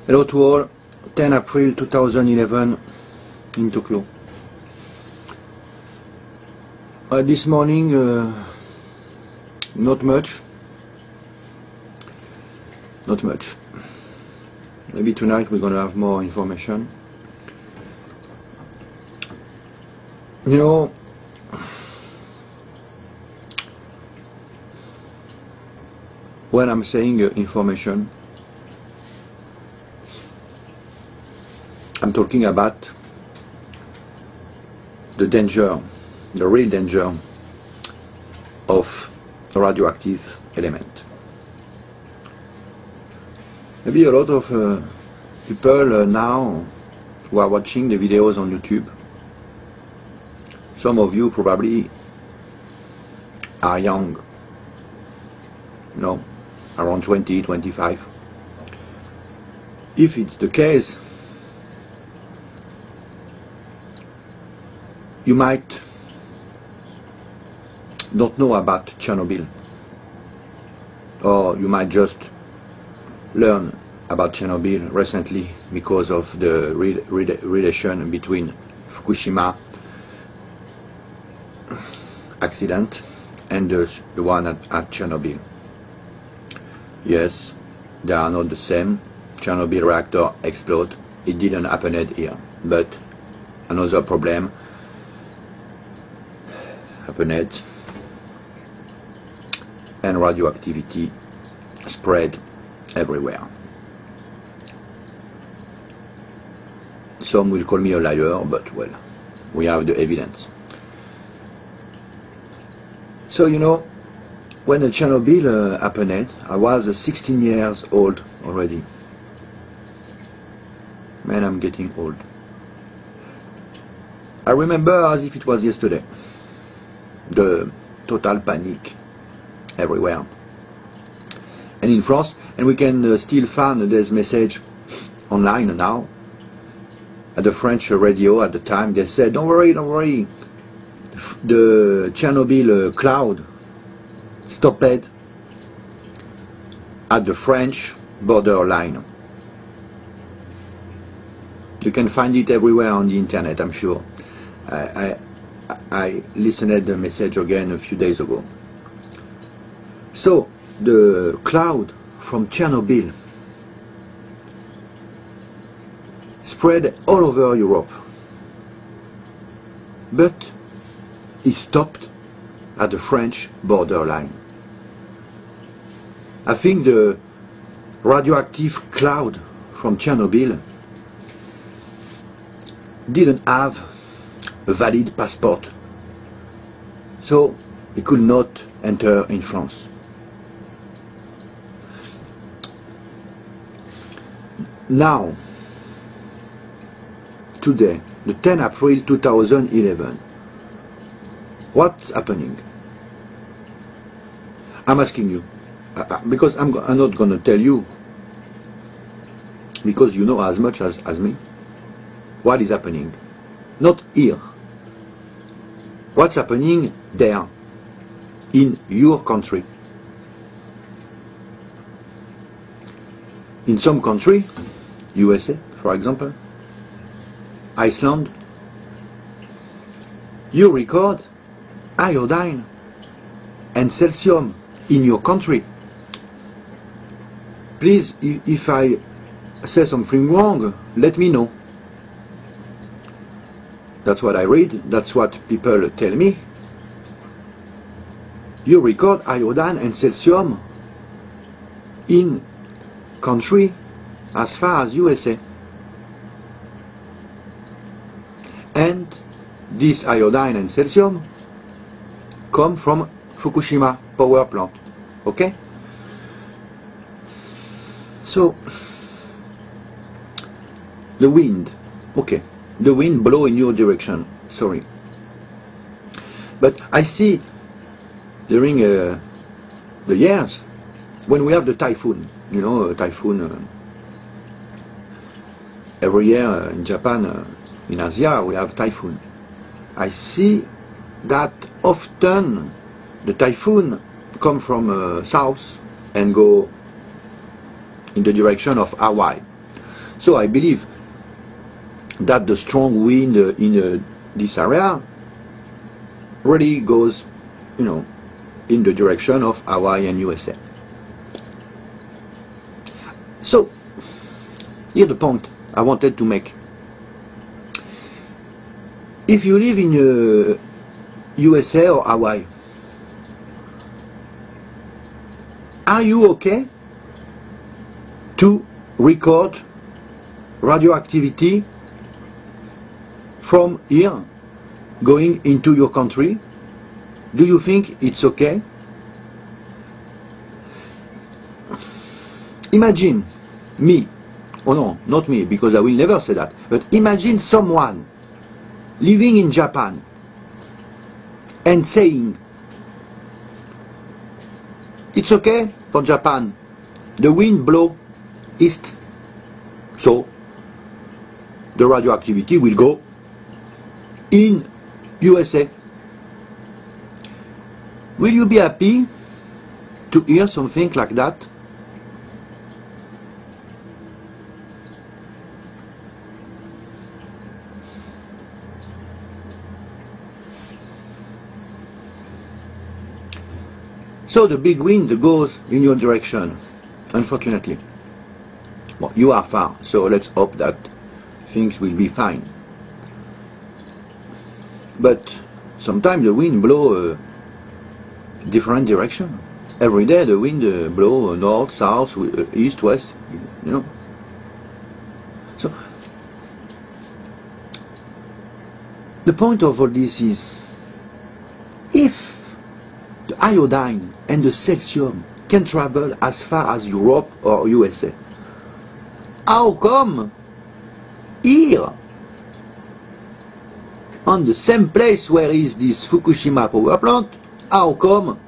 Hello to all, 10 April 2011 in Tokyo. This morning, not much. Maybe tonight we're going to have more information. You know, when I'm saying information, I'm talking about the danger, the real danger of a radioactive element. Maybe a lot of people now who are watching the videos on YouTube, some of you probably are young, you know, around 20, 25. If it's the case, you might not know about Chernobyl, or you might just learn about Chernobyl recently because of the relation between Fukushima accident and the one at Chernobyl. Yes, they are not the same. Chernobyl reactor exploded. It didn't happen here, but another problem happened, and radioactivity spread everywhere. Some will call me a liar, but well, we have the evidence. So you know, when the Chernobyl happened, I was 16 years old already. Man, I'm getting old. I remember as if it was yesterday. The total panic everywhere. And in France, and we can still find this message online now. At the French radio at the time, they said, don't worry, the Chernobyl cloud stopped at the French borderline. You can find it everywhere on the internet, I'm sure. I listened to the message again a few days ago. So, the cloud from Chernobyl spread all over Europe, but it stopped at the French borderline. I think the radioactive cloud from Chernobyl didn't have a valid passport, so he could not enter in France. Now, today, the 10 April 2011, what's happening? I'm asking you, because I'm not going to tell you, because you know as much as me, what is happening. Not here. What's happening there, in your country? In some country, USA, for example, Iceland, you record iodine and cesium in your country. Please, if I say something wrong, let me know. That's what I read, that's what people tell me. You record iodine and cesium in country as far as USA. And this iodine and cesium come from Fukushima power plant. Okay? So, the wind. Okay. The wind blow in your direction, sorry. But I see during the years, when we have the typhoon, you know, typhoon, every year in Japan, in Asia, we have typhoon. I see that often the typhoon come from south and go in the direction of Hawaii. So I believe that the strong wind in this area really goes, you know, in the direction of Hawaii and USA. So, here's the point I wanted to make. If you live in USA or Hawaii, are you okay to record radioactivity from here going into your country? Do you think it's okay? Imagine me, oh no, not me, because I will never say that, but imagine someone living in Japan and saying, it's okay for Japan, the wind blow east, so the radioactivity will go in USA. Will you be happy to hear something like that? So the big wind goes in your direction, unfortunately. Well, you are far, so let's hope that things will be fine. But sometimes the wind blows different direction. Every day the wind blows north, south, east, west, you know. So the point of all this is, if the iodine and the cesium can travel as far as Europe or USA, how come here, on the same place where is this Fukushima power plant, how come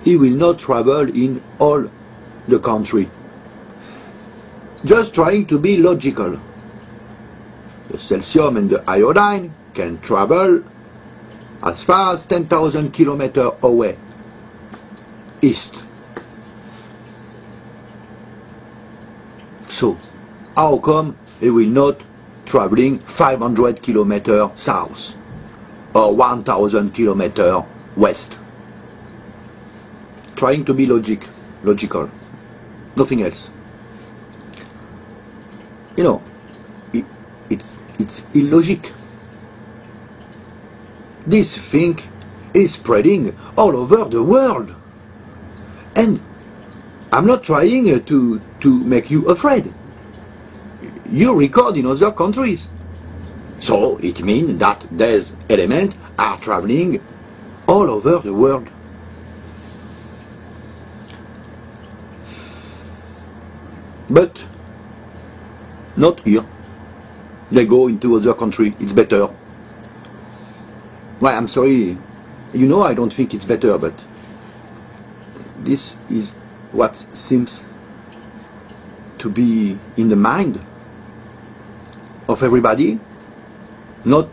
it will not travel in all the country? Just trying to be logical. The cesium and the iodine can travel as far as 10,000 kilometers away, east. So, how come it will not traveling 500 kilometers south or 1,000 kilometers west? Trying to be logical, nothing else. You know, it's illogic. This thing is spreading all over the world. And I'm not trying to make you afraid. You record in other countries. So it means that these elements are traveling all over the world. But not here. They go into other country. It's better. Well, I'm sorry, you know I don't think it's better, but this is what seems to be in the mind of everybody, not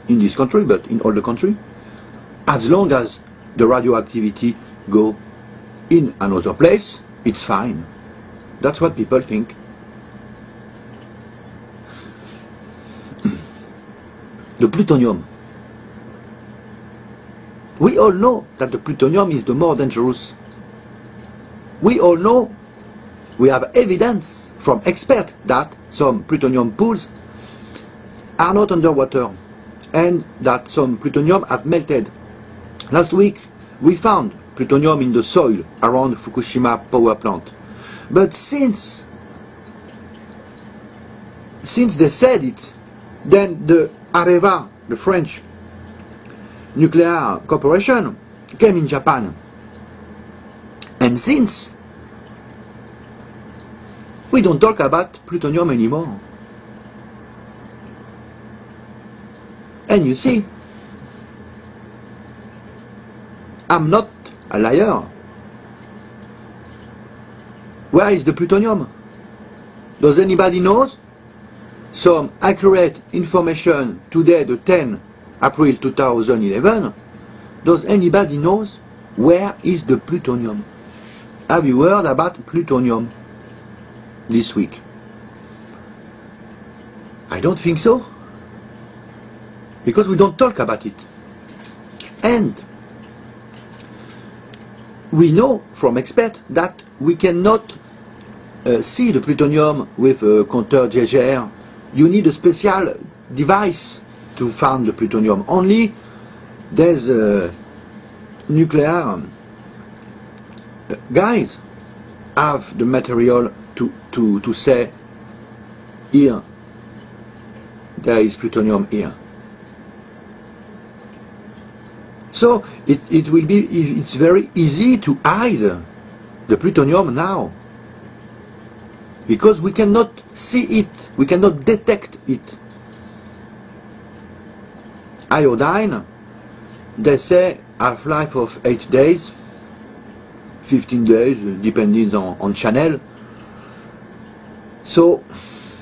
in this country, but in all the country. As long as the radioactivity go in another place, it's fine. That's what people think. The plutonium. We all know that the plutonium is the more dangerous. We all know, we have evidence from experts that some plutonium pools are not underwater and that some plutonium have melted. Last week we found plutonium in the soil around Fukushima power plant. But since they said it, then the Areva, the French nuclear corporation, came in Japan. And since, we don't talk about plutonium anymore. And you see, I'm not a liar. Where is the plutonium? Does anybody know? Some accurate information today, the 10th April 2011. Does anybody knows where is the plutonium? Have you heard about plutonium this week? I don't think so, because we don't talk about it. And we know from experts that we cannot see the plutonium with a compteur Geiger. You need a special device to find the plutonium. Only there's nuclear guys have the material to say, here, there is plutonium here. So it's very easy to hide the plutonium now, because we cannot see it, we cannot detect it. Iodine, they say half-life of 8 days, 15 days, depending on channel. So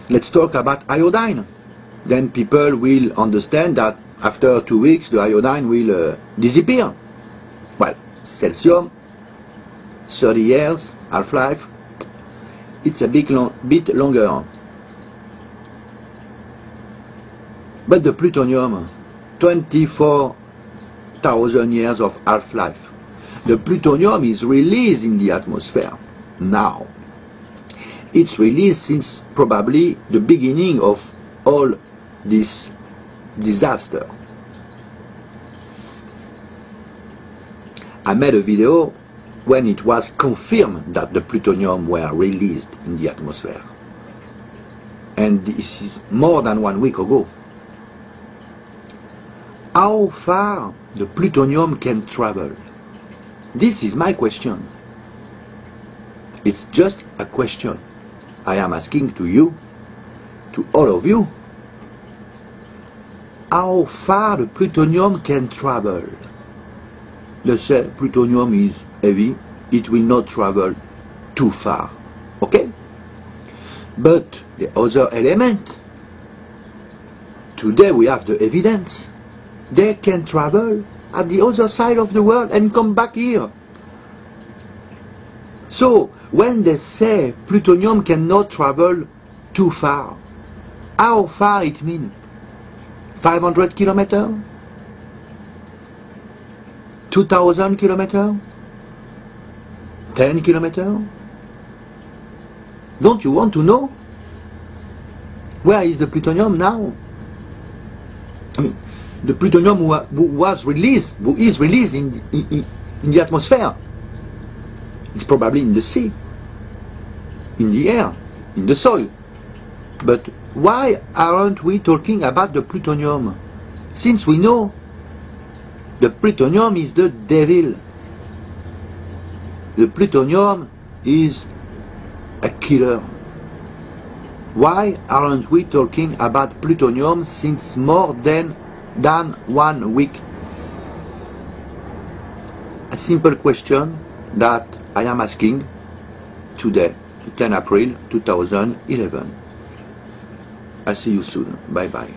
let's talk about iodine. Then people will understand that after 2 weeks the iodine will disappear. Well, Celsium, 30 years, half-life, it's a bit longer. But the plutonium, 24,000 years of half-life. The plutonium is released in the atmosphere now. It's released since probably the beginning of all this disaster. I made a video when it was confirmed that the plutonium were released in the atmosphere. And this is more than 1 week ago. How far the plutonium can travel? This is my question. It's just a question I am asking to you, to all of you. How far the plutonium can travel? Let's say plutonium is heavy, it will not travel too far, okay? But the other element, today we have the evidence, they can travel at the other side of the world and come back here. So, when they say plutonium cannot travel too far, how far it means? 500 kilometers? 2,000 kilometers? 10 kilometers? Don't you want to know? Where is the plutonium now? I mean, the plutonium who is released in the atmosphere. It's probably in the sea, in the air, in the soil. But why aren't we talking about the plutonium? Since we know the plutonium is the devil. The plutonium is a killer. Why aren't we talking about plutonium since more than 1 week? A simple question that I am asking today, 10 April 2011. I'll see you soon. Bye bye.